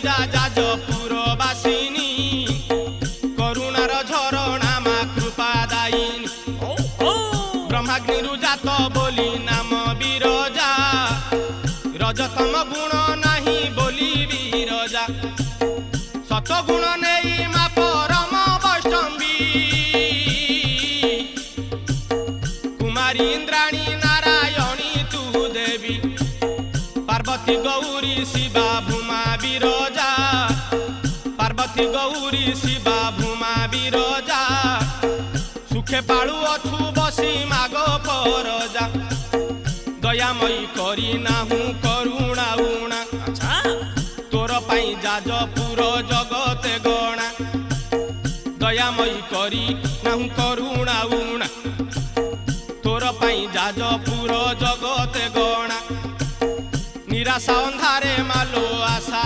पूजा जाजपुर बासिनी करुणार झरणा मा कृपा दायिनी ब्रह्माग्नि जात बोली नाम बिरजा रजतम गुण नाही बोली बिरजा सतगुण नहीं मा परम वैष्णवी कुमारी इंद्राणी नारायणी तू देवी पार्वती गौरी शिवा भूमा बिरजा पार्वती गौरी शिवा भूमा बिरजा सुखे पाळु अछु बसी मागो परजा दयामयी करी नाहु करुणा उणा तोर पाई जाजपुर जगते गणा दयामयी करी नाहु करुणा उणा तोर पाई जाजपुर जगते गणा निराशा अंधारे मालो आशा